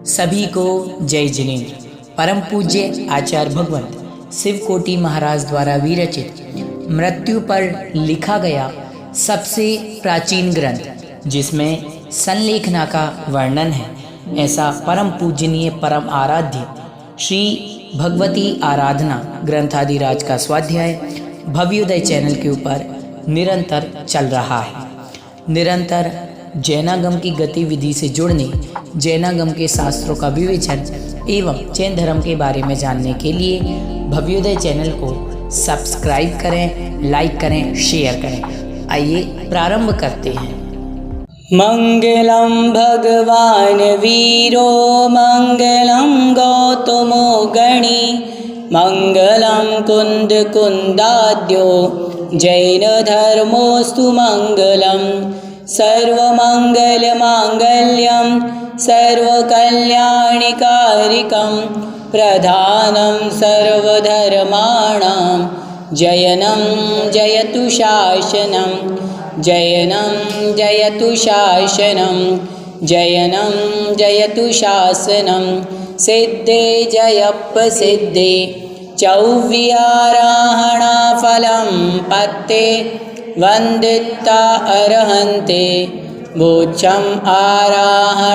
सभी को जय जिनेन्द्र। परम पूज्य आचार्य भगवंत शिवकोटि महाराज द्वारा विरचित मृत्यु पर लिखा गया सबसे प्राचीन ग्रंथ जिसमें संलेखना का वर्णन है, ऐसा परम पूजनीय परम आराध्य श्री भगवती आराधना ग्रंथादिराज का स्वाध्याय भव्योदय चैनल के ऊपर निरंतर चल रहा है। निरंतर जैनागम की गतिविधि से जुड़ने, जैनागम के शास्त्रों का विवेचन एवं जैन धर्म के बारे में जानने के लिए भव्योदय चैनल को सब्सक्राइब करें, लाइक करें, शेयर करें। आइए प्रारंभ करते हैं। मंगलम भगवान वीरो मंगलम गौतमो गणी मंगलम कुंद कुंदाद्यो जैन धर्मोस्तु मंगलम सर्वमंगल मांगल्यम सर्वकल्याणिकारिकं प्रधानं सर्वधर्माणां जयनं जयतु शासनं जयनं जयतु शासनं जयनं जयतु शासनं सिद्धे जयप्रसिद्धे चौव्याराहणा फलं पत्ते वंदिता अर्हन्ते मोक्षम आराहणाकमसो।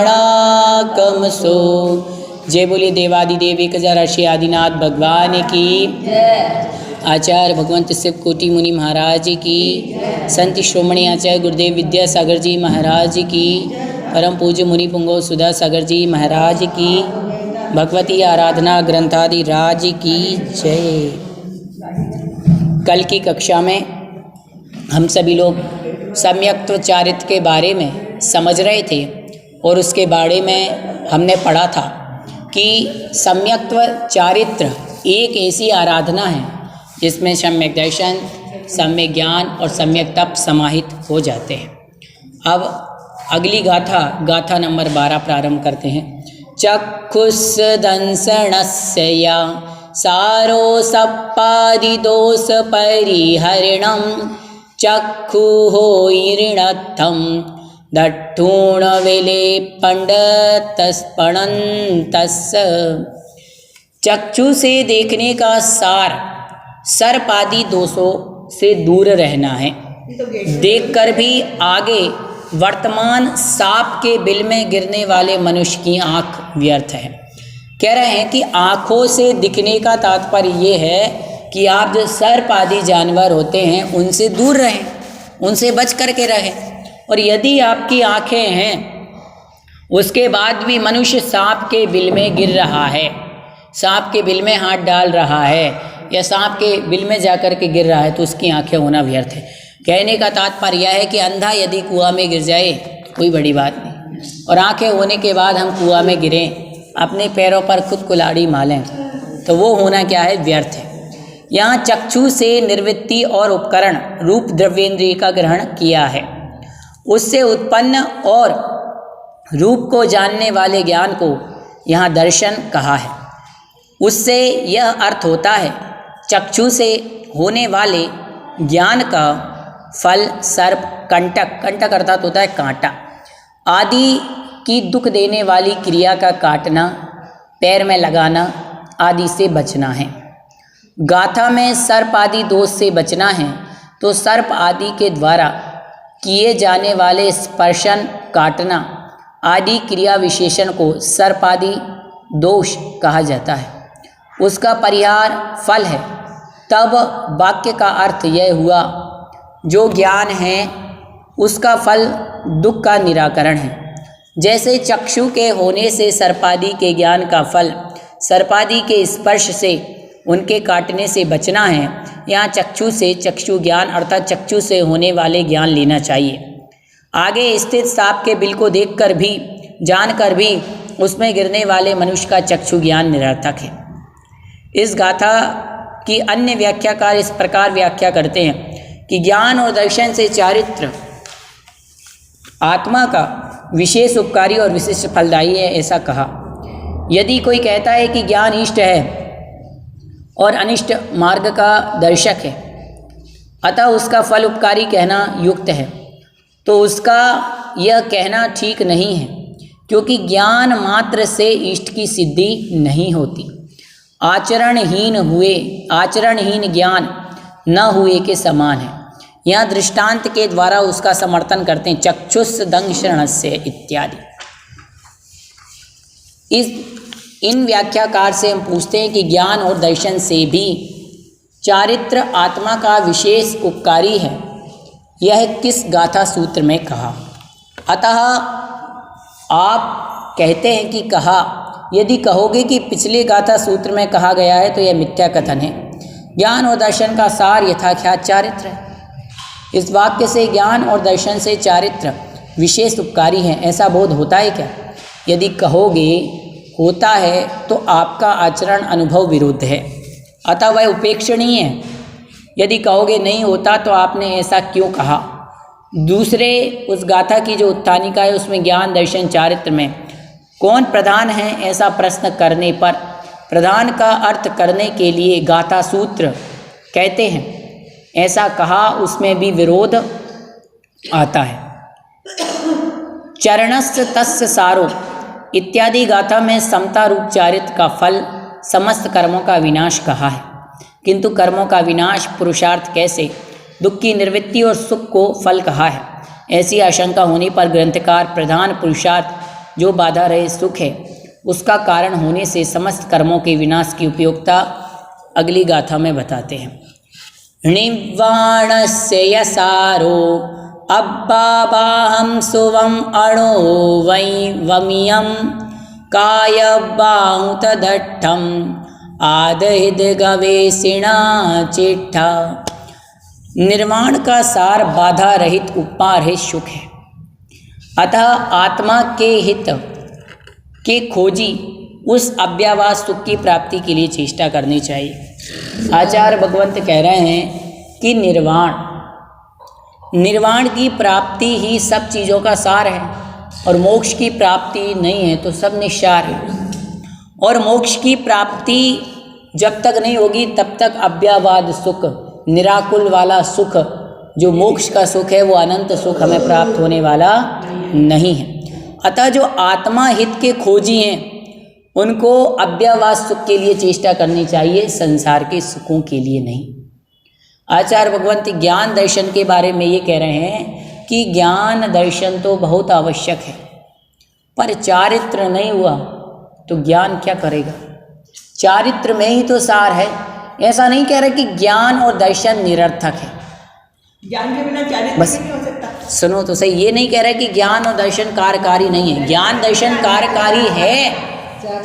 जय बोले देवादिदेव एक राशि आदिनाथ भगवान की, आचार्य भगवंत शिवकोटि मुनि महाराज की, संत श्रोमणी आचार्य गुरुदेव विद्यासागर जी महाराज की, परम पूज्य मुनि पुंगव सुधा सागर जी महाराज की, भगवती आराधना ग्रंथादि राज की जय। कल की कक्षा में हम सभी लोग सम्यक्त्व चारित्र के बारे में समझ रहे थे और उसके बारे में हमने पढ़ा था कि सम्यक्त्व चारित्र एक ऐसी आराधना है जिसमें सम्यक दर्शन, सम्यक ज्ञान और सम्यक तप समाहित हो जाते हैं। अब अगली गाथा नंबर 12 प्रारंभ करते हैं। चक्षुष दंसनस्य या सारो सप्पादि दोष परिहरणं चक्षुहो ईर्णत्थं दट्ठूण विलेपण्डतस्पणन्तस्य। चक्षु से देखने का सार सर्पादि दोषों से दूर रहना है। देखकर भी आगे वर्तमान सांप के बिल में गिरने वाले मनुष्य की आंख व्यर्थ है। कह रहे हैं कि आँखों से दिखने का तात्पर्य ये है कि आप जो सर्प आदि जानवर होते हैं उनसे दूर रहें, उनसे बच करके रहें। और यदि आपकी आँखें हैं उसके बाद भी मनुष्य सांप के बिल में गिर रहा है, सांप के बिल में हाथ डाल रहा है या सांप के बिल में जाकर के गिर रहा है तो उसकी आँखें होना व्यर्थ है। कहने का तात्पर्य यह है कि अंधा यदि कुआं में गिर जाए कोई बड़ी बात नहीं, और आँखें होने के बाद हम कुआं में गिरें, अपने पैरों पर खुद कुल्हाड़ी मालें तो वो होना क्या है, व्यर्थ है। यहाँ चक्षु से निर्वृत्ति और उपकरण रूप द्रव्येंद्रिय का ग्रहण किया है, उससे उत्पन्न और रूप को जानने वाले ज्ञान को यहाँ दर्शन कहा है। उससे यह अर्थ होता है चक्षु से होने वाले ज्ञान का फल सर्प, कंटक, कंटक अर्थात होता है कांटा आदि की दुख देने वाली क्रिया का काटना, पैर में लगाना आदि से बचना है। गाथा में सर्प आदि दोष से बचना है तो सर्प आदि के द्वारा किए जाने वाले स्पर्शन, काटना आदि क्रिया विशेषण को सर्प आदि दोष कहा जाता है। उसका परिहार फल है। तब वाक्य का अर्थ यह हुआ जो ज्ञान है उसका फल दुख का निराकरण है। जैसे चक्षु के होने से सर्पादि के ज्ञान का फल सर्पादि के स्पर्श से उनके काटने से बचना है, यहाँ चक्षु से चक्षु ज्ञान अर्थात चक्षु से होने वाले ज्ञान लेना चाहिए। आगे स्थित सांप के बिल को देखकर भी, जानकर भी उसमें गिरने वाले मनुष्य का चक्षु ज्ञान निरर्थक है। इस गाथा की अन्य व्याख्याकार इस प्रकार व्याख्या करते हैं कि ज्ञान और दर्शन से चारित्र आत्मा का विशेष उपकारी और विशिष्ट फलदायी है, ऐसा कहा। यदि कोई कहता है कि ज्ञान इष्ट है और अनिष्ट मार्ग का दर्शक है, अतः उसका फल उपकारी कहना युक्त है, तो उसका यह कहना ठीक नहीं है, क्योंकि ज्ञान मात्र से इष्ट की सिद्धि नहीं होती। आचरणहीन ज्ञान न हुए के समान है। यह दृष्टांत के द्वारा उसका समर्थन करते हैं, चक्षुष दंशरणस्य इत्यादि। इन व्याख्याकार से हम पूछते हैं कि ज्ञान और दर्शन से भी चारित्र आत्मा का विशेष उपकारी है, यह किस गाथा सूत्र में कहा। अतः आप कहते हैं कि कहा, यदि कहोगे कि पिछले गाथा सूत्र में कहा गया है तो यह मिथ्या कथन है। ज्ञान और दर्शन का सार यथाख्यात चारित्र है। इस वाक्य से ज्ञान और दर्शन से चारित्र विशेष उपकारी हैं, ऐसा बोध होता है क्या? यदि कहोगे होता है तो आपका आचरण अनुभव विरुद्ध है, अतः वह उपेक्षणीय है। यदि कहोगे नहीं होता तो आपने ऐसा क्यों कहा। दूसरे उस गाथा की जो उत्थानिका है उसमें ज्ञान दर्शन चारित्र में कौन प्रधान है, ऐसा प्रश्न करने पर प्रधान का अर्थ करने के लिए गाथा सूत्र कहते हैं, ऐसा कहा उसमें भी विरोध आता है। चरणस्य तस्य सारो इत्यादि गाथा में समता रूप चारित्र का फल समस्त कर्मों का विनाश कहा है, किंतु कर्मों का विनाश पुरुषार्थ कैसे, दुख की निवृत्ति और सुख को फल कहा है। ऐसी आशंका होने पर ग्रंथकार प्रधान पुरुषार्थ जो बाधा रहे सुख है उसका कारण होने से समस्त कर्मों के विनाश की उपयोगिता अगली गाथा में बताते हैं। निवाणस्य यसारो अब्बाबाहं सुवम अणो वै वमियं कायबाहुतदट्ठम आदहिद गवेषिणा चिट्ठा। निर्वाण का सार बाधा रहित उपमा रहित सुख है, अतः आत्मा के हित के खोजी उस अव्यवहार सुख की प्राप्ति के लिए चेष्टा करनी चाहिए। आचार्य भगवंत कह रहे हैं कि निर्वाण की प्राप्ति ही सब चीज़ों का सार है, और मोक्ष की प्राप्ति नहीं है तो सब निस्सार है। और मोक्ष की प्राप्ति जब तक नहीं होगी तब तक अव्यवहार सुख, निराकुल वाला सुख, जो मोक्ष का सुख है वो अनंत सुख हमें प्राप्त होने वाला नहीं है। अतः जो आत्मा हित के खोजी हैं उनको अव्यवहार सुख के लिए चेष्टा करनी चाहिए, संसार के सुखों के लिए नहीं। आचार्य भगवंत ज्ञान दर्शन के बारे में ये कह रहे हैं कि ज्ञान दर्शन तो बहुत आवश्यक है, पर चारित्र नहीं हुआ तो ज्ञान क्या करेगा। चारित्र में ही तो सार है। ऐसा नहीं कह रहे कि ज्ञान और दर्शन निरर्थक है, ज्ञान के बिना चारित्र बस नहीं हो सकता। सुनो तो सही, ये नहीं कह रहे कि ज्ञान और दर्शन कार्यकारी नहीं है। ज्ञान दर्शन कार्यकारी है,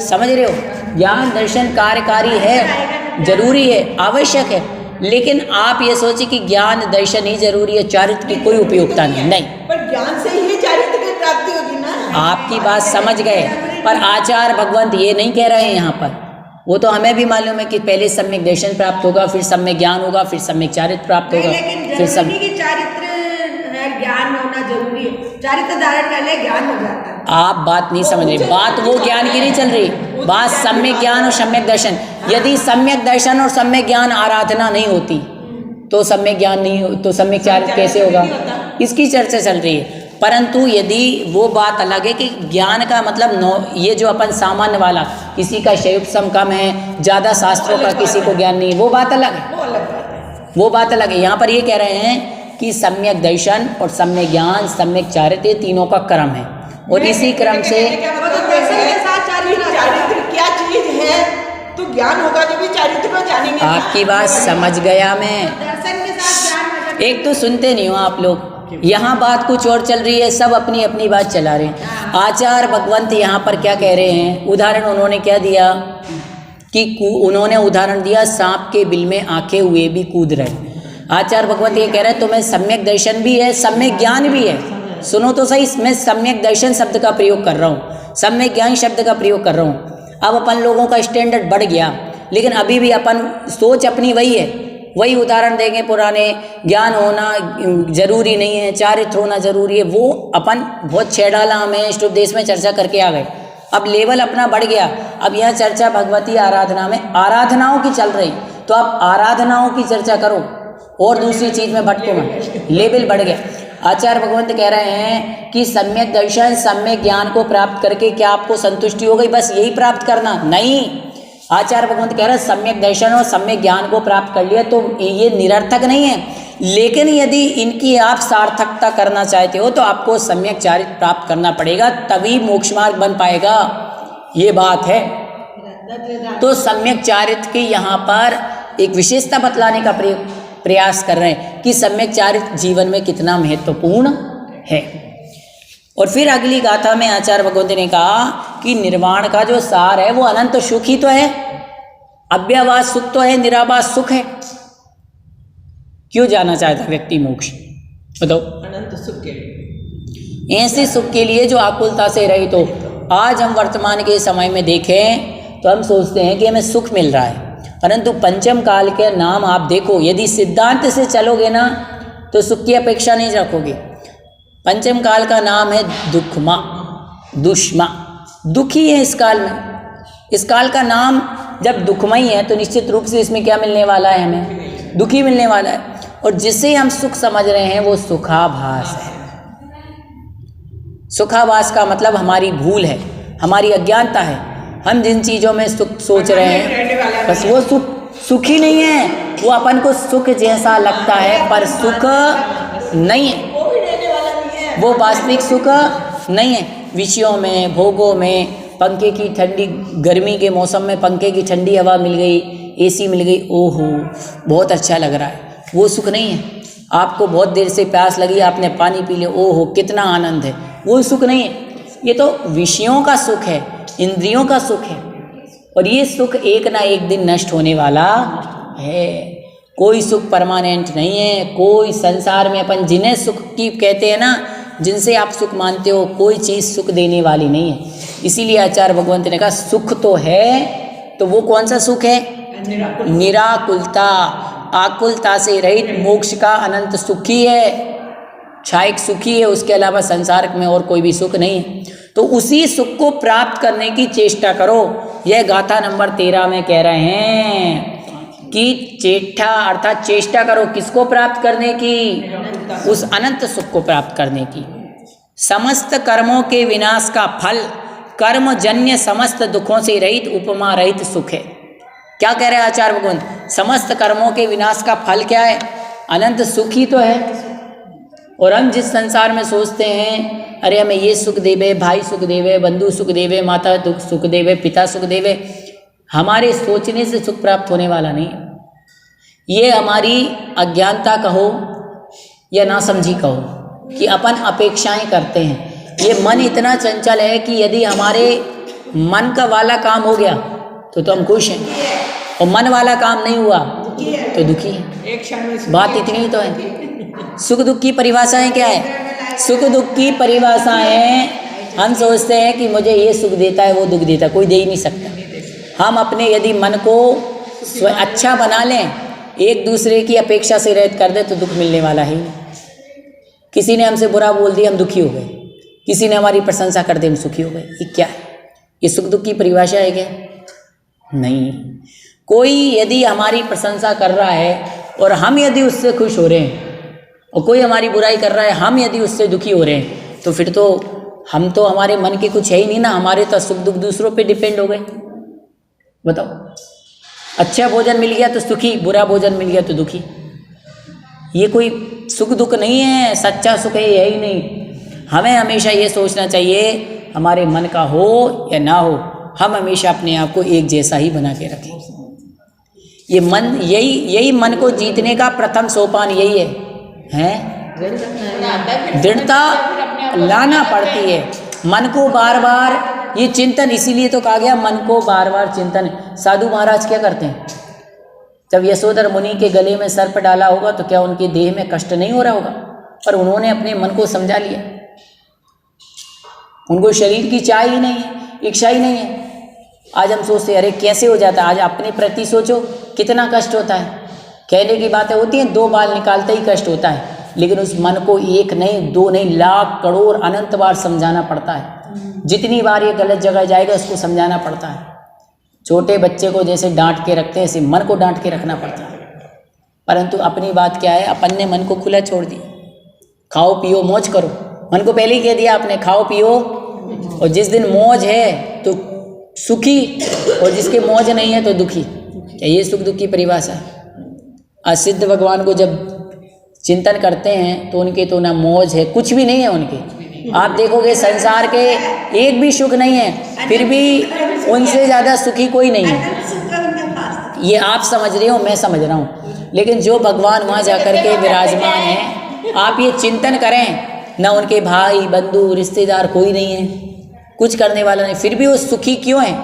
समझ रहे हो, ज्ञान दर्शन कार्यकारी है, जरूरी है, आवश्यक है। लेकिन आप ये सोचिए कि ज्ञान दर्शन ही जरूरी है, चारित्र की कोई उपयोगिता नहीं। पर ज्ञान से ही चारित्र की प्राप्ति होगी ना। आपकी बात समझ गए, पर आचार्य भगवंत ये नहीं कह रहे हैं यहाँ पर। वो तो हमें भी मालूम है कि पहले सम्यक दर्शन प्राप्त होगा, फिर सम्यक ज्ञान होगा, फिर सम्यक चारित्र प्राप्त होगा, फिर सब चारित्र ज्ञान होना जरूरी है। चारित्र धारण कर ले ज्ञान हो जाता है। आप बात नहीं समझ रहे, बात वो ज्ञान की नहीं चल रही, बात सम्यक ज्ञान और सम्यक दर्शन। यदि सम्यक दर्शन और सम्यक ज्ञान आराधना नहीं होती तो सम्यक ज्ञान नहीं हो, तो सम्यक चारित्र कैसे होगा, इसकी चर्चा चल रही है। परंतु यदि वो बात अलग है कि ज्ञान का मतलब ये जो अपन सामान्य वाला, किसी का शयुपसम कम है, ज़्यादा शास्त्रों का किसी को ज्ञान नहीं, वो बात अलग है, वो बात अलग है। यहाँ पर ये कह रहे हैं कि सम्यक दर्शन और सम्यक ज्ञान, सम्यक चारित्र तीनों का क्रम है, और इसी क्रम से चारित्र क्या चीज है तो ज्ञान होगा जब भी चारित्र को जानेंगे। आपकी बात समझ गया मैं। दर्शन के साथ ज्ञान। एक तो सुनते नहीं हो आप लोग, यहाँ बात कुछ और चल रही है, सब अपनी अपनी बात चला रहे हैं। आचार्य भगवंत यहाँ पर क्या कह रहे हैं, उदाहरण उन्होंने क्या दिया कि उन्होंने उदाहरण दिया सांप के बिल में आंखें हुए भी कूद रहे। आचार्य भगवंत ये कह रहे हैं तुम्हें सम्यक दर्शन भी है, सम्यक ज्ञान भी है। सुनो तो सही, मैं सम्यक दर्शन शब्द का प्रयोग कर रहा हूँ, सम्यक ज्ञान शब्द का प्रयोग कर रहा हूँ। अब अपन लोगों का स्टैंडर्ड बढ़ गया, लेकिन अभी भी अपन सोच अपनी वही है, वही उदाहरण देंगे पुराने। ज्ञान होना जरूरी नहीं है, चारित्र होना जरूरी है, वो अपन बहुत छेड़ाला हमें इष्ट उपदेश में चर्चा करके आ गए। अब लेवल अपना बढ़ गया, अब यह चर्चा भगवती आराधना में आराधनाओं की चल रही, तो आप आराधनाओं की चर्चा करो और दूसरी चीज में भटको मत, लेवल बढ़ गया। आचार्य भगवंत कह रहे हैं कि सम्यक दर्शन, सम्यक ज्ञान को प्राप्त करके क्या आपको संतुष्टि हो गई, बस यही प्राप्त करना? नहीं। आचार्य भगवंत कह रहे हैं सम्यक दर्शन और सम्यक ज्ञान को प्राप्त कर लिया तो ये निरर्थक नहीं है, लेकिन यदि इनकी आप सार्थकता करना चाहते हो तो आपको सम्यक चारित्र प्राप्त करना पड़ेगा, तभी मोक्ष मार्ग बन पाएगा। ये बात है। तो सम्यक चारित्र की यहाँ पर एक विशेषता बतलाने का प्रयास कर रहे हैं कि सम्यक चारित्र जीवन में कितना महत्वपूर्ण है। और फिर अगली गाथा में आचार्य भगवंत ने कहा कि निर्वाण का जो सार है वो अनंत सुख ही तो है, अव्ययवाद सुख तो है, निराभास सुख है। क्यों जाना चाहता व्यक्ति मोक्ष? बताओ। अनंत सुख के लिए, ऐसे सुख के लिए जो आकुलता से रहित हो। आज हम वर्तमान के समय में देखें तो हम सोचते हैं कि हमें सुख मिल रहा है, परंतु पंचम काल के नाम आप देखो, यदि सिद्धांत से चलोगे ना तो सुख की अपेक्षा नहीं रखोगे। पंचम काल का नाम है दुखमा, दुष्मा, दुखी है इस काल में। इस काल का नाम जब दुखमय है तो निश्चित रूप से इसमें क्या मिलने वाला है? हमें दुखी मिलने वाला है। और जिसे हम सुख समझ रहे हैं वो सुखाभास है। सुखाभास का मतलब हमारी भूल है, हमारी अज्ञानता है। हम जिन चीज़ों में सुख सोच रहे हैं बस वो सुख ही नहीं है, वो अपन को सुख जैसा लगता है पर सुख नहीं है, वो वास्तविक सुख नहीं है। विषयों में, भोगों में, पंखे की ठंडी, गर्मी के मौसम में पंखे की ठंडी हवा मिल गई, एसी मिल गई, ओहो बहुत अच्छा लग रहा है, वो सुख नहीं है। आपको बहुत देर से प्यास लगी, आपने पानी पी लिया, ओहो कितना आनंद है, वो सुख नहीं है। ये तो विषयों का सुख है, इंद्रियों का सुख है, और ये सुख एक ना एक दिन नष्ट होने वाला है। कोई सुख परमानेंट नहीं है। कोई संसार में अपन जिन्हें सुख की कहते हैं ना, जिनसे आप सुख मानते हो, कोई चीज़ सुख देने वाली नहीं है। इसीलिए आचार्य भगवंत ने कहा सुख तो है, तो वो कौन सा सुख है? निराकुलता, आकुलता से रहित मोक्ष का अनंत सुखी है, क्षायिक सुखी है। उसके अलावा संसार में और कोई भी सुख नहीं है। तो उसी सुख को प्राप्त करने की चेष्टा करो। यह गाथा नंबर 13 में कह रहे हैं कि चेष्टा अर्थात चेष्टा करो किसको प्राप्त करने की? उस अनंत सुख को प्राप्त करने की। समस्त कर्मों के विनाश का फल कर्मजन्य समस्त दुखों से रहित उपमा रहित सुख है। क्या कह रहे हैं आचार्य भगवंत? समस्त कर्मों के विनाश का फल क्या है? अनंत सुख ही तो है। और हम जिस संसार में सोचते हैं अरे हमें ये सुख देवे, भाई सुख देवे, बंधु सुख देवे, माता सुख देवे, पिता सुख देवे, हमारे सोचने से सुख प्राप्त होने वाला नहीं है। ये हमारी अज्ञानता कहो या नासमझी कहो कि अपन अपेक्षाएं करते हैं। ये मन इतना चंचल है कि यदि हमारे मन का वाला काम हो गया तो हम खुश हैं, और मन वाला काम नहीं हुआ तो दुखी हैं। बात इतनी ही तो है। सुख दुख की परिभाषाएं क्या है? सुख दुख की परिभाषाएं हम सोचते हैं कि मुझे ये सुख देता है, वो दुख देता है, कोई दे ही नहीं सकता। हम अपने यदि मन को अच्छा बना लें, एक दूसरे की अपेक्षा से रहित कर दे तो दुख मिलने वाला ही नहीं। किसी ने हमसे बुरा बोल दिया, हम दुखी हो गए। किसी ने हमारी प्रशंसा कर दी, हम सुखी हो गए। ये क्या है? ये सुख दुख की परिभाषा है क्या? नहीं। कोई यदि हमारी प्रशंसा कर रहा है और हम यदि उससे खुश हो रहे हैं, और कोई हमारी बुराई कर रहा है, हम यदि उससे दुखी हो रहे हैं, तो फिर तो हम तो हमारे मन के कुछ है ही नहीं ना। हमारे तो सुख दुख दूसरों पे डिपेंड हो गए। बताओ, अच्छा भोजन मिल गया तो सुखी, बुरा भोजन मिल गया तो दुखी। ये कोई सुख दुख नहीं है, सच्चा सुख है यही नहीं। हमें हमेशा ये सोचना चाहिए हमारे मन का हो या ना हो, हम हमेशा अपने आप को एक जैसा ही बना के रखें। ये मन, यही मन को जीतने का प्रथम सोपान यही है। दृढ़ता लाना पड़ती है। मन को बार बार ये चिंतन, इसीलिए तो कहा गया मन को बार बार चिंतन। साधु महाराज क्या करते हैं? जब यशोधर मुनि के गले में सर्प डाला होगा तो क्या उनके देह में कष्ट नहीं हो रहा होगा? पर उन्होंने अपने मन को समझा लिया। उनको शरीर की चाह ही नहीं है, इच्छा ही नहीं है। आज हम सोचते अरे कैसे हो जाता है। आज अपने प्रति सोचो कितना कष्ट होता है। कहने की बातें होती हैं, 2 बाल निकालते ही कष्ट होता है, लेकिन उस मन को 1 नहीं, 2 नहीं, लाख करोड़ अनंत बार समझाना पड़ता है। जितनी बार ये गलत जगह जाएगा उसको समझाना पड़ता है। छोटे बच्चे को जैसे डांट के रखते हैं, ऐसे मन को डांट के रखना पड़ता है। परंतु अपनी बात क्या है, अपन ने मन को खुला छोड़ दिया। खाओ पियो मौज करो। मन को पहले ही कह दिया आपने, खाओ पियो, और जिस दिन मौज है तो सुखी, और जिसके मौज नहीं है तो दुखी। क्या ये सुख दुख की परिभाषा है? असिद्ध भगवान को जब चिंतन करते हैं तो उनके तो ना मौज है, कुछ भी नहीं है उनके। आप देखोगे संसार के एक भी सुख नहीं है, फिर भी उनसे ज़्यादा सुखी कोई नहीं है। ये आप समझ रहे हो, मैं समझ रहा हूँ, लेकिन जो भगवान वहाँ जाकर के विराजमान हैं, आप ये चिंतन करें, ना उनके भाई बंधु रिश्तेदार कोई नहीं है, कुछ करने वाला नहीं, फिर भी वो सुखी क्यों हैं?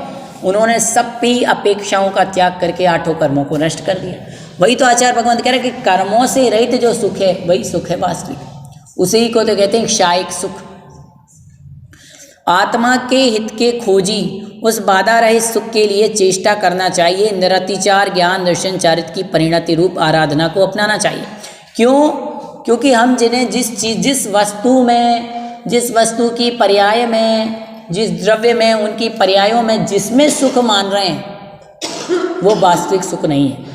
उन्होंने सब भी अपेक्षाओं का त्याग करके आठों कर्मों को नष्ट कर दिया। वही तो आचार्य भगवंत कह रहे हैं कि कर्मों से रहित जो सुख है वही सुख है वास्तविक। उसी को तो कहते हैं क्षायिक सुख। आत्मा के हित के खोजी उस बाधा रहित सुख के लिए चेष्टा करना चाहिए। निरतिचार ज्ञान दर्शन चारित्र की परिणति रूप आराधना को अपनाना चाहिए। क्यों? क्योंकि हम जिन्हें जिस वस्तु में, जिस वस्तु की पर्याय में, जिस द्रव्य में, उनकी पर्यायों में जिसमें सुख मान रहे हैं वो वास्तविक सुख नहीं है।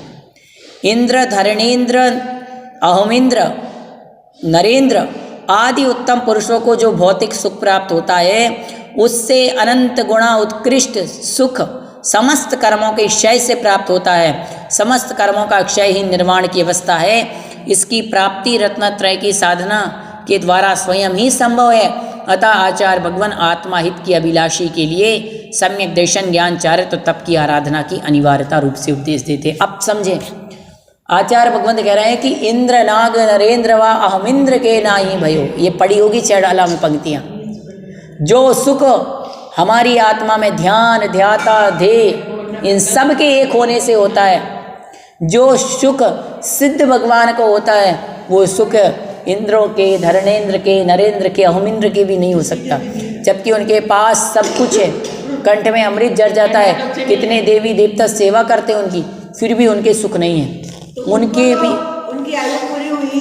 इंद्र, धरणेन्द्र, अहमिंद्र, नरेंद्र आदि उत्तम पुरुषों को जो भौतिक सुख प्राप्त होता है उससे अनंत गुणा उत्कृष्ट सुख समस्त कर्मों के क्षय से प्राप्त होता है। समस्त कर्मों का क्षय ही निर्वाण की अवस्था है। इसकी प्राप्ति रत्नत्रय की साधना के द्वारा स्वयं ही संभव है। अतः आचार्य भगवान आत्माहित की अभिलाषी के लिए सम्यक दर्शन ज्ञान चारित्र तप की आराधना की अनिवार्यता रूप से उपदेश देते। अब समझें, आचार्य भगवंत कह रहे हैं कि इंद्र नाग नरेंद्र व अहमिंद्र के ना ही भयो। ये पड़ी होगी चैडाला में पंक्तियाँ। जो सुख हमारी आत्मा में ध्यान ध्याता ध्येय इन सब के एक होने से होता है, जो सुख सिद्ध भगवान को होता है वो सुख इंद्रों के, धरणेन्द्र के, नरेंद्र के, अहमिंद्र के भी नहीं हो सकता। जबकि उनके पास सब कुछ है, कंठ में अमृत जर जाता है, कितने देवी देवता सेवा करते हैं उनकी, फिर भी उनके सुख नहीं है। उनके भी उनकी आयु पूरी हुई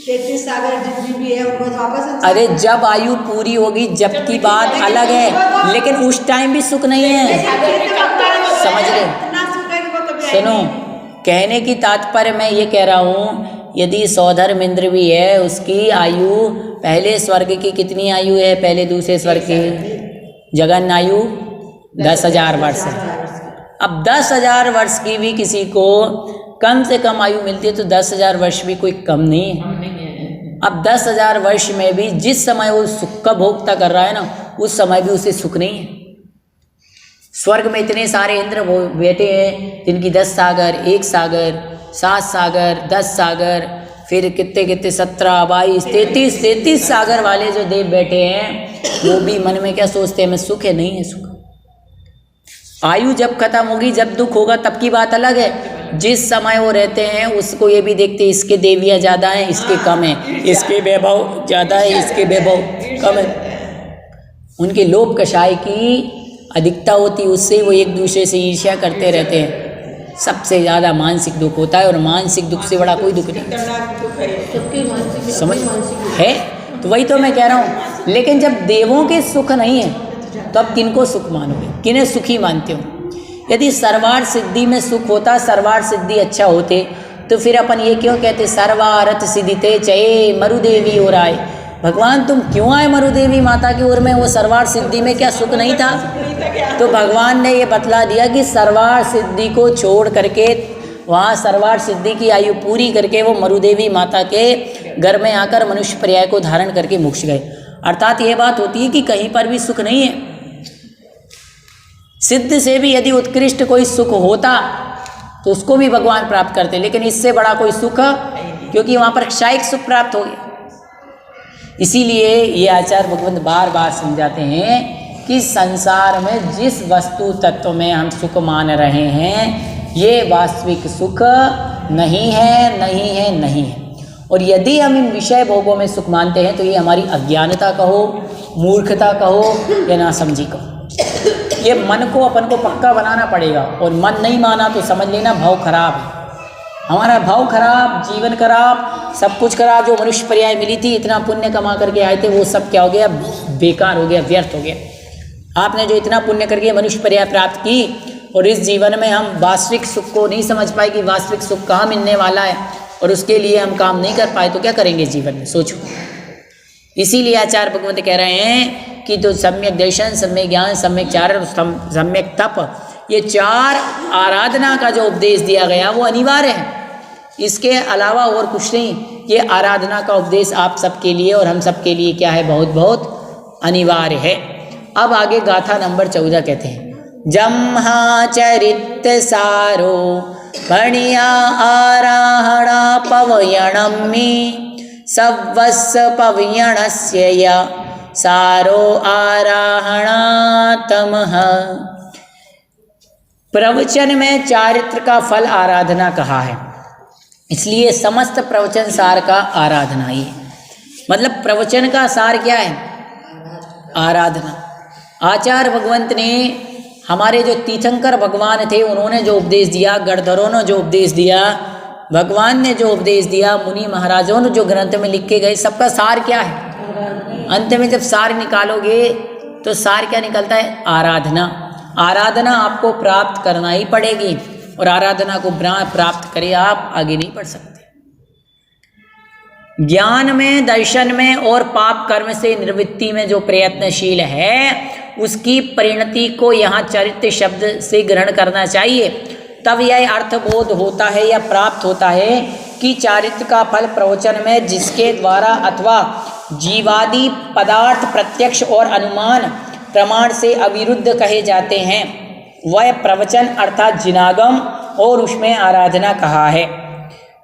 33 सागर जितनी भी है उनको वापस। अरे जब आयु पूरी होगी जब की बात अलग है, लेकिन उस टाइम भी सुख नहीं है। समझ रहे? सुनो, कहने की तात्पर्य मैं ये कह रहा हूँ, यदि सौधर्म इंद्र भी है, उसकी आयु पहले स्वर्ग की कितनी आयु है? पहले दूसरे स्वर्ग की जगन आयु 10,000 वर्ष है। अब 10,000 वर्ष की भी किसी को कम से कम आयु मिलती है तो 10,000 वर्ष भी कोई कम नहीं है। अब 10,000 वर्ष में भी जिस समय वो सुख का भोगता कर रहा है ना, उस समय भी उसे सुख नहीं है। स्वर्ग में इतने सारे इंद्र वो बैठे हैं जिनकी 10 सागर, 1 सागर, 7 सागर, 10 सागर, फिर कितने कितने 17, 22, 33 सागर वाले जो देव बैठे हैं, वो भी मन में क्या सोचते हैं? मैं सुख है, नहीं है सुख। आयु जब खत्म होगी, जब दुख होगा, तब की बात अलग है। जिस समय वो रहते हैं उसको ये भी देखते, इसके देवियाँ ज़्यादा हैं, इसके कम है, इसके वैभव ज़्यादा है, इसके वैभव कम है। उनके लोभ कषाय की अधिकता होती, उससे वो एक दूसरे से ईर्ष्या करते रहते हैं। सबसे ज़्यादा मानसिक दुख होता है, और मानसिक दुख से बड़ा कोई दुख नहीं। समझ है? तो वही तो मैं कह रहा हूँ। लेकिन जब देवों के सुख नहीं है तो अब किनको सुख मानोगे? किन्हें सुखी मानते हो? यदि सर्वार्थ सिद्धि में सुख होता, सर्वार्थ सिद्धि अच्छा होते, तो फिर अपन ये क्यों कहते सर्वार्थ सिद्धिते चये मरुदेवी ओर आए। भगवान तुम क्यों आए मरुदेवी माता की ओर में? वो सर्वार्थ सिद्धि में क्या सुख नहीं था? तो भगवान ने ये बतला दिया कि सर्वार्थ सिद्धि को छोड़ करके, वहाँ सर्वार्थ सिद्धि की आयु पूरी करके वो मरुदेवी माता के घर में आकर मनुष्य पर्याय को धारण करके मोक्ष गए। अर्थात ये बात होती है कि कहीं पर भी सुख नहीं है। सिद्ध से भी यदि उत्कृष्ट कोई सुख होता तो उसको भी भगवान प्राप्त करते, लेकिन इससे बड़ा कोई सुख, क्योंकि वहाँ पर क्षायिक सुख प्राप्त हो गया। इसीलिए ये आचार्य भगवंत बार बार समझाते हैं कि संसार में जिस वस्तु तत्व में हम सुख मान रहे हैं ये वास्तविक सुख नहीं है, नहीं है, नहीं है। और यदि हम इन विषय भोगों में सुख मानते हैं तो ये हमारी अज्ञानता कहो, मूर्खता कहो या नासमझी कहो। ये मन को अपन को पक्का बनाना पड़ेगा, और मन नहीं माना तो समझ लेना भाव खराब है। हमारा भाव खराब, जीवन खराब, सब कुछ खराब। जो मनुष्य पर्याय मिली थी, इतना पुण्य कमा करके आए थे, वो सब क्या हो गया? बेकार हो गया, व्यर्थ हो गया। आपने जो इतना पुण्य करके मनुष्य पर्याय प्राप्त की, और इस जीवन में हम वास्तविक सुख को नहीं समझ पाए कि वास्तविक सुख कहाँ मिलने वाला है, और उसके लिए हम काम नहीं कर पाए, तो क्या करेंगे जीवन में? सोचो। इसीलिए आचार्य भगवंत कह रहे हैं कि तो सम्यक दर्शन, सम्यक ज्ञान, सम्यक चारण, सम्यक तप, ये 4 आराधना का जो उपदेश दिया गया वो अनिवार्य है। इसके अलावा और कुछ नहीं। ये आराधना का उपदेश आप सबके लिए और हम सबके लिए क्या है, बहुत बहुत अनिवार्य है। अब आगे गाथा नंबर 14 कहते हैं, जम्हा चरित सारो पणिया आराहणा पवयणम में सवस्स पवयणस्य या सारो आराहणातमः। प्रवचन में चारित्र का फल आराधना कहा है, इसलिए समस्त प्रवचन सार का आराधना ही है। मतलब प्रवचन का सार क्या है, आराधना। आचार्य भगवंत ने, हमारे जो तीर्थंकर भगवान थे, उन्होंने जो उपदेश दिया, गणधरों ने जो उपदेश दिया, भगवान ने जो उपदेश दिया, मुनि महाराजों ने जो ग्रंथ में लिखे गए, सबका सार क्या है। अंत में जब सार निकालोगे तो सार क्या निकलता है, आराधना। आराधना आपको प्राप्त करना ही पड़ेगी, और आराधना को प्राप्त करे आप आगे नहीं बढ़ सकते। ज्ञान में, दर्शन में और पाप कर्म से निवृत्ति में जो प्रयत्नशील है, उसकी परिणति को यहाँ चरित्र शब्द से ग्रहण करना चाहिए। तब यह अर्थबोध होता है या प्राप्त होता है कि चारित्र का फल प्रवचन में जिसके द्वारा अथवा जीवादि पदार्थ प्रत्यक्ष और अनुमान प्रमाण से अविरुद्ध कहे जाते हैं, वह प्रवचन अर्थात जिनागम और उसमें आराधना कहा है।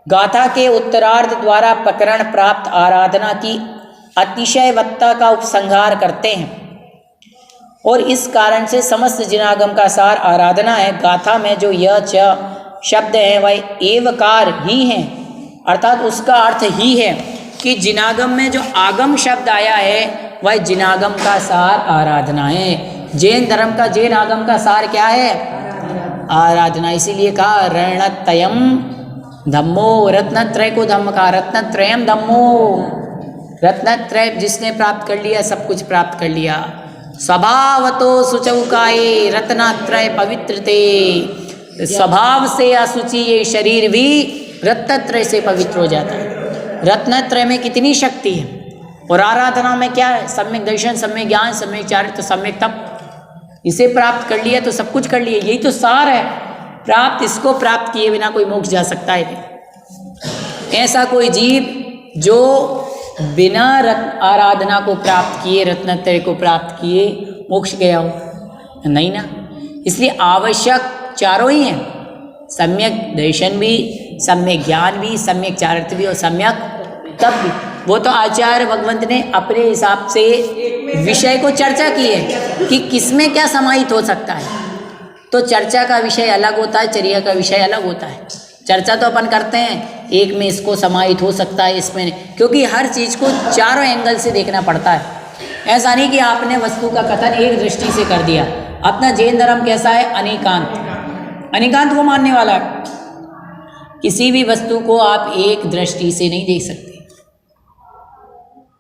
गाथा के उत्तरार्ध द्वारा प्रकरण प्राप्त आराधना की अतिशयवत्ता का उपसंहार करते हैं, और इस कारण से समस्त जिनागम का सार आराधना है। गाथा में जो यह च शब्द है वह एवकार ही है, अर्थात उसका अर्थ ही है कि जिनागम में जो आगम शब्द आया है वह जिनागम का सार आराधना है। जैन धर्म का, जैन आगम का सार क्या है, आराधना। इसीलिए कहा रणत्रयम धम्मो, रत्नत्रय को धम्म का, रत्नत्रयम धम्मो। रत्नत्रय जिसने प्राप्त कर लिया सब कुछ प्राप्त कर लिया। स्वभावतो सुचौकाये रत्नत्रय पवित्रते, स्वभाव से असुचि ये शरीर भी रत्नत्रय से पवित्र हो जाता है। रत्नत्रय में कितनी शक्ति है। और आराधना में क्या है, सम्यक दर्शन, सम्यक ज्ञान, सम्यक चारित्र, सम्यक तप। इसे प्राप्त कर लिया तो सब कुछ कर लिया, यही तो सार है। प्राप्त, इसको प्राप्त किए बिना कोई मोक्ष जा सकता है नहीं। ऐसा कोई जीव जो बिना आराधना को प्राप्त किए, रत्नत्रय को प्राप्त किए मोक्ष गया हो, नहीं ना। इसलिए आवश्यक चारों ही हैं, सम्यक दर्शन भी, सम्यक ज्ञान भी, सम्यक चारित्र भी और सम्यक तप भी। वो तो आचार्य भगवंत ने अपने हिसाब से विषय को चर्चा की है कि किसमें क्या समाहित हो सकता है। तो चर्चा का विषय अलग होता है, चर्या का विषय अलग होता है। चर्चा तो अपन करते हैं, एक में इसको समाहित हो सकता है, इसमें नहीं, क्योंकि हर चीज़ को चारों एंगल से देखना पड़ता है। ऐसा नहीं कि आपने वस्तु का कथन एक दृष्टि से कर दिया। अपना जैन धर्म कैसा है, अनेकांत, अनेकांत को मानने वाला है। किसी भी वस्तु को आप एक दृष्टि से नहीं देख सकते,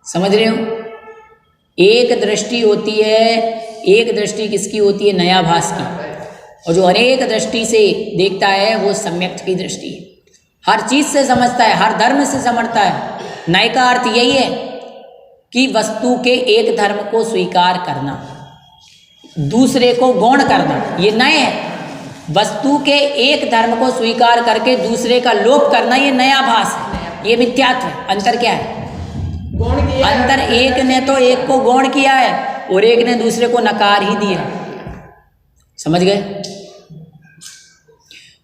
समझ रहे हो। एक दृष्टि होती है, एक दृष्टि किसकी होती है, नयाभास की। और जो अनेक दृष्टि से देखता है वो सम्यक की दृष्टि है, हर चीज से समझता है, हर धर्म से समझता है। नय का अर्थ यही है कि वस्तु के एक धर्म को स्वीकार करना, दूसरे को गौण करना, ये नय है। वस्तु के एक धर्म को स्वीकार करके दूसरे का लोप करना, ये नयाभास है, ये मिथ्यात्व है। अंतर क्या है, अंतर एक ने तो एक को गौण किया है और एक ने दूसरे को नकार ही दिया। समझ गए।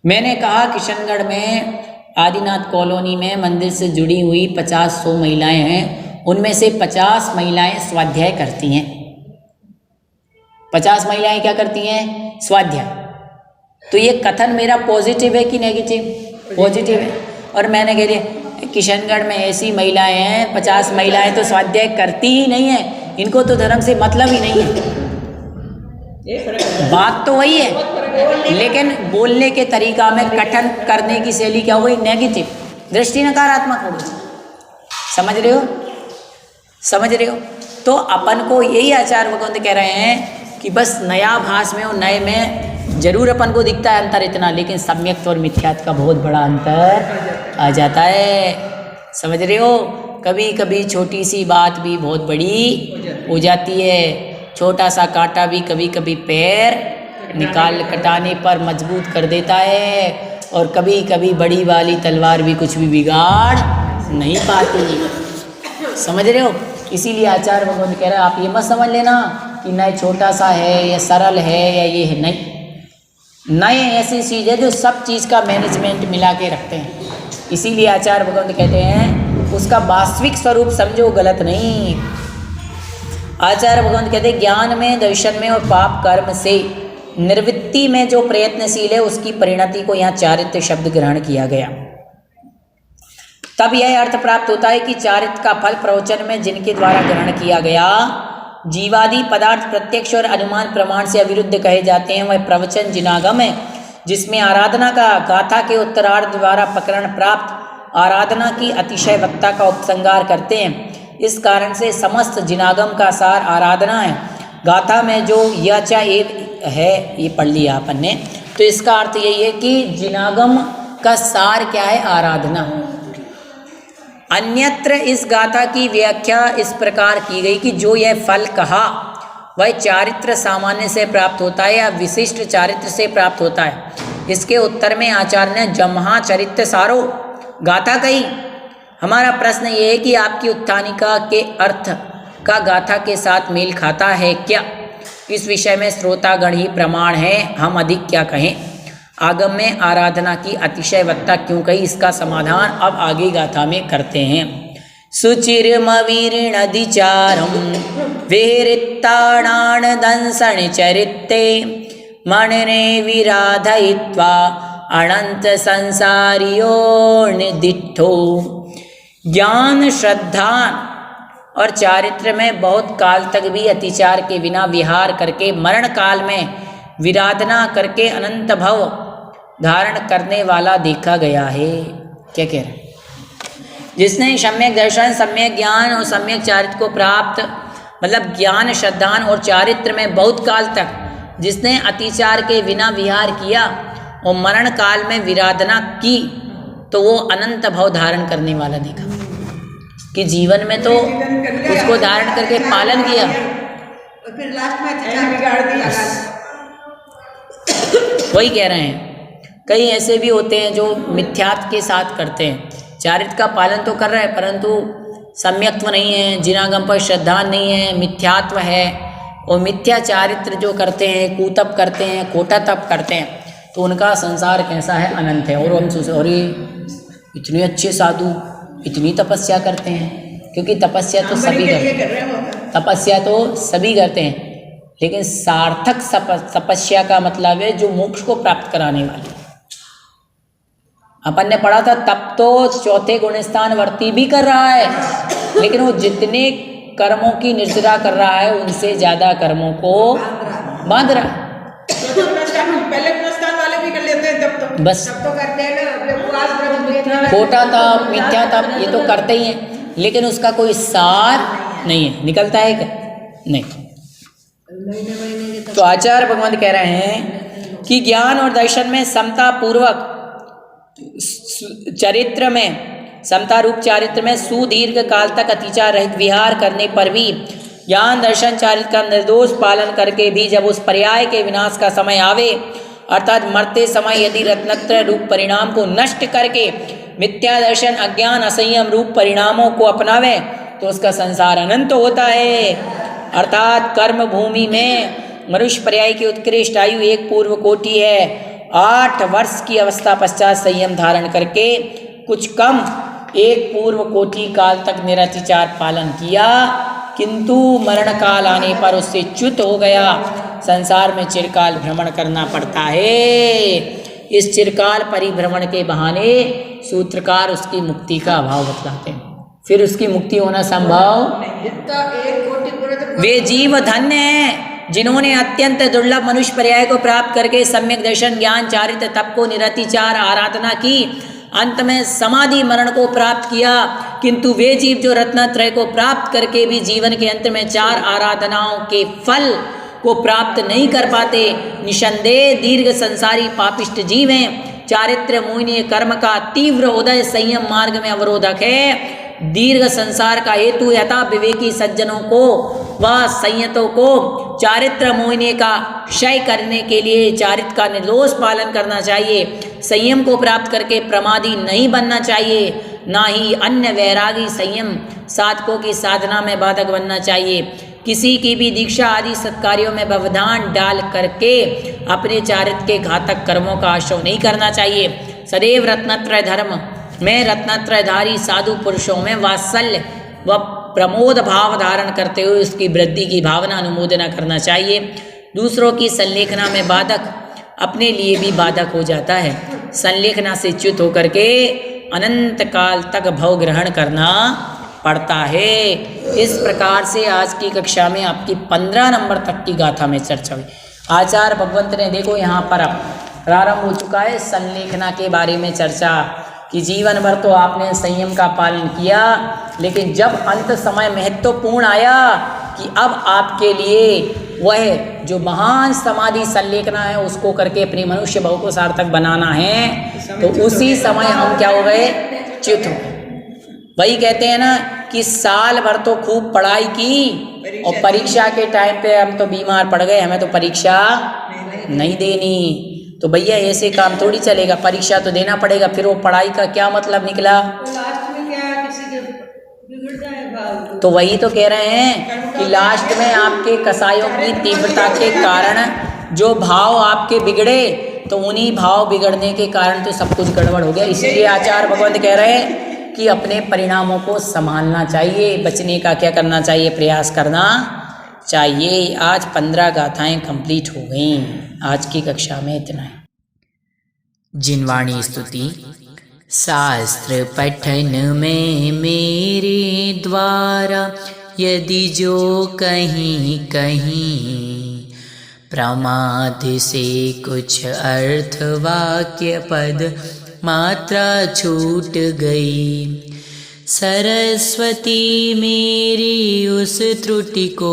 मैंने कहा किशनगढ़ में आदिनाथ कॉलोनी में मंदिर से जुड़ी हुई 50-100 महिलाएं हैं, उनमें से 50 महिलाएं स्वाध्याय करती हैं। 50 महिलाएं क्या करती हैं, स्वाध्याय। तो ये कथन मेरा पॉजिटिव है कि नेगेटिव, पॉजिटिव है। और मैंने कह दिया किशनगढ़ में ऐसी महिलाएं हैं, 50 महिलाएं तो स्वाध्याय करती ही नहीं है, इनको तो धर्म से मतलब ही नहीं है। बात तो वही है, लेकिन बोलने के तरीका में कथन करने की शैली क्या हो गई, नेगेटिव, दृष्टि नकारात्मक हो गई। समझ रहे हो, समझ रहे हो। तो अपन को यही आचार्य भगवंत कह रहे हैं कि बस नया भास में और नए में जरूर अपन को दिखता है अंतर इतना, लेकिन सम्यक और मिथ्यात्व का बहुत बड़ा अंतर आ जाता है। समझ रहे हो। कभी कभी छोटी सी बात भी बहुत बड़ी हो जाती है। छोटा सा कांटा भी कभी कभी पैर निकाल कटाने पर मजबूत कर देता है, और कभी कभी बड़ी वाली तलवार भी कुछ भी बिगाड़ नहीं पाती। समझ रहे हो? इसीलिए आचार्य भगवान कह रहे हैं आप ये मत समझ लेना कि नए छोटा सा है या सरल है या ये है, नहीं। नए ऐसी चीज़ है जो सब चीज़ का मैनेजमेंट मिला के रखते हैं। इसीलिए आचार्य भगवान कहते हैं उसका वास्तविक स्वरूप समझो, गलत नहीं। आचार्य भगवान कहते हैं ज्ञान में, दर्शन में और पाप कर्म से निवृत्ति में जो प्रयत्नशील है उसकी परिणति को यहाँ चारित्र शब्द ग्रहण किया गया। तब यह अर्थ प्राप्त होता है कि चारित्र का फल प्रवचन में जिनके द्वारा ग्रहण किया गया जीवादि पदार्थ प्रत्यक्ष और अनुमान प्रमाण से अविरुद्ध कहे जाते हैं, वह प्रवचन जिनागम है जिसमें आराधना का गाथा के उत्तरार्ध द्वारा प्रकरण प्राप्त आराधना की अतिशय वक्ता का उपसंहार करते हैं। इस कारण से समस्त जिनागम का सार आराधना है। गाथा में जो यचा एव है ये पढ़ लिया अपन ने, तो इसका अर्थ यही है कि जिनागम का सार क्या है? आराधना। अन्यत्र इस गाथा की व्याख्या इस प्रकार की गई कि जो यह फल कहा वह चारित्र सामान्य से प्राप्त होता है या विशिष्ट चारित्र से प्राप्त होता है। इसके उत्तर में आचार्य ने जमहा चरित्र सारो गाथा कही। हमारा प्रश्न ये है कि आपकी उत्थानिका के अर्थ का गाथा के साथ मेल खाता है क्या? इस विषय में श्रोतागण ही प्रमाण है, हम अधिक क्या कहें। आगम में आराधना की अतिशयवत्ता क्यों कही, इसका समाधान अब आगे गाथा में करते हैं। सुचिरमवीर्णदिचारं विहृत्ताणान दंसन चरित्ते मनने विराधयित्वा अनंत संसारियो निदिष्टो। ज्ञान, श्रद्धा और चारित्र में बहुत काल तक भी अतिचार के बिना विहार करके मरण काल में विराधना करके अनंत भव धारण करने वाला देखा गया है। क्या कह रहे हैं? जिसने सम्यक दर्शन, सम्यक ज्ञान और सम्यक चारित्र को प्राप्त, मतलब ज्ञान, श्रद्धान और चारित्र में बहुत काल तक जिसने अतिचार के बिना विहार किया और मरण काल में विराधना की, तो वो अनंत भव धारण करने वाला देखा। कि जीवन में तो उसको धारण करके पालन किया, फिर लास्ट में अतिचार बिगाड़ दिया। वही कह रहे हैं। कई ऐसे भी होते हैं जो मिथ्यात्व के साथ करते हैं, चारित्र का पालन तो कर रहे हैं परंतु सम्यक्त्व नहीं है, जिनागम पर श्रद्धा नहीं है, मिथ्यात्व है। और मिथ्या चारित्र जो करते हैं, कूतप करते हैं, खोटा तप करते हैं, तो उनका संसार कैसा है? अनंत है। और हम सोचे अरे इतने अच्छे साधु इतनी तपस्या करते हैं, क्योंकि तपस्या तो सभी करते हैं, तपस्या तो सभी करते हैं, लेकिन सार्थक तपस्या का मतलब है जो मोक्ष को प्राप्त कराने वाली। अपन ने पढ़ा था तप तो चौथे गुणस्थान वर्ती भी कर रहा है, लेकिन वो जितने कर्मों की निर्जरा कर रहा है उनसे ज्यादा कर्मों को बांध रहा है। पहले गुणस्थान वाले भी कर लेते हैं तब तो, बस तब तो करते हैं ना, खोटा तप, मिथ्या तप ये तो करते ही हैं, लेकिन उसका कोई सार नहीं है, निकलता है क्या? नहीं। तो आचार्य भगवान कह रहे हैं कि ज्ञान और दर्शन में समता पूर्वक चरित्र में, समता रूप चारित्र में सुदीर्घ काल तक अतिचार रहित विहार करने पर भी ज्ञान, दर्शन, चारित्र का निर्दोष पालन करके भी जब उस पर्याय के विनाश का समय आवे, अर्थात मरते समय यदि रत्नत्र रूप परिणाम को नष्ट करके मिथ्या दर्शन, अज्ञान, असंयम रूप परिणामों को अपनावे, तो उसका संसार अनंत होता है। अर्थात कर्म भूमि में मनुष्य पर्याय की उत्कृष्ट आयु एक पूर्व कोटि है। 8 वर्ष की अवस्था पश्चात संयम धारण करके कुछ कम एक पूर्व कोटि काल तक निरतिचार पालन किया, किंतु मरण काल आने पर उससे च्युत हो गया। संसार में चिरकाल भ्रमण करना पड़ता है। इस चिरकाल परिभ्रमण के बहाने सूत्रकार उसकी मुक्ति का अभाव बतलाते हैं। फिर उसकी मुक्ति होना संभव। वे जीव धन्य हैं जिन्होंने अत्यंत दुर्लभ मनुष्य पर्याय को प्राप्त करके सम्यक दर्शन, ज्ञान, चारित्र, तप को निरतिचार आराधना की, अंत में समाधि मरण को प्राप्त किया। किंतु वे जीव जो रत्नत्रय को प्राप्त करके भी जीवन के अंत में 4 आराधनाओं के फल को प्राप्त नहीं कर पाते, निसंदेह दीर्घ संसारी पापिष्ट जीव हैं। चारित्र मोहिनी कर्म का तीव्र उदय संयम मार्ग में अवरोधक है। दीर्घ संसार का हेतु यथा विवेकी सज्जनों को व संयतों को चारित्र मोहिनी का क्षय करने के लिए चारित्र का निर्दोष पालन करना चाहिए। संयम को प्राप्त करके प्रमादी नहीं बनना चाहिए, ना ही अन्य वैरागी संयम साधकों की साधना में बाधक बनना चाहिए। किसी की भी दीक्षा आदि सत्कार्यों में व्यवधान डाल करके अपने चारित्र के घातक कर्मों का आश्रय नहीं करना चाहिए। सदैव रत्नत्रय धर्म में रत्नत्रयधारी साधु पुरुषों में वात्सल्य व प्रमोद भाव धारण करते हुए उसकी वृद्धि की भावना अनुमोदना करना चाहिए। दूसरों की संलेखना में बाधक अपने लिए भी बाधक हो जाता है। संलेखना से च्युत होकर के अनंत काल तक भव ग्रहण करना पड़ता है। इस प्रकार से आज की कक्षा में आपकी 15 नंबर तक की गाथा में चर्चा हुई। आचार्य भगवंत ने देखो यहाँ पर प्रारंभ हो चुका है संलेखना के बारे में चर्चा कि जीवन भर तो आपने संयम का पालन किया, लेकिन जब अंत समय महत्वपूर्ण आया कि अब आपके लिए वह जो महान समाधि संलेखना है उसको करके अपनी मनुष्य भाव को सार्थक बनाना है, तो उसी समय हम क्या हो गए, च्युत हो गए। वही कहते हैं ना कि साल भर तो खूब पढ़ाई की और परीक्षा के टाइम पे हम तो बीमार पड़ गए, हमें तो परीक्षा नहीं देनी। तो भैया ऐसे काम थोड़ी चलेगा, परीक्षा तो देना पड़ेगा। फिर वो पढ़ाई का क्या मतलब निकला, लास्ट में क्या किसी के बिगड़ता है भाव। तो वही तो कह रहे हैं कि लास्ट में आपके कसायों की तीव्रता के कारण जो भाव आपके बिगड़े, तो उन्हीं भाव बिगड़ने के कारण तो सब कुछ गड़बड़ हो गया। इसलिए आचार्य भगवंत कह रहे हैं कि अपने परिणामों को संभालना चाहिए, बचने का क्या करना चाहिए, प्रयास करना चाहिए। आज 15 गाथाएं कंप्लीट हो गईं। आज की कक्षा में इतना है। जिनवाणी स्तुति। शास्त्र पठन में मेरे द्वारा यदि जो कहीं कहीं प्रमाद से कुछ अर्थ वाक्य पद मात्रा छूट गई, सरस्वती मेरी उस त्रुटि को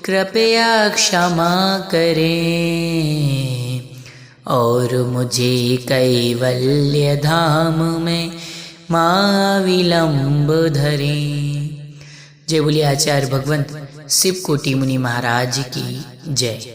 कृपया क्षमा करें और मुझे कैवल्य धाम में मां विलंब धरें। जय बोलिए आचार्य भगवंत शिव कोटि मुनि महाराज की जय।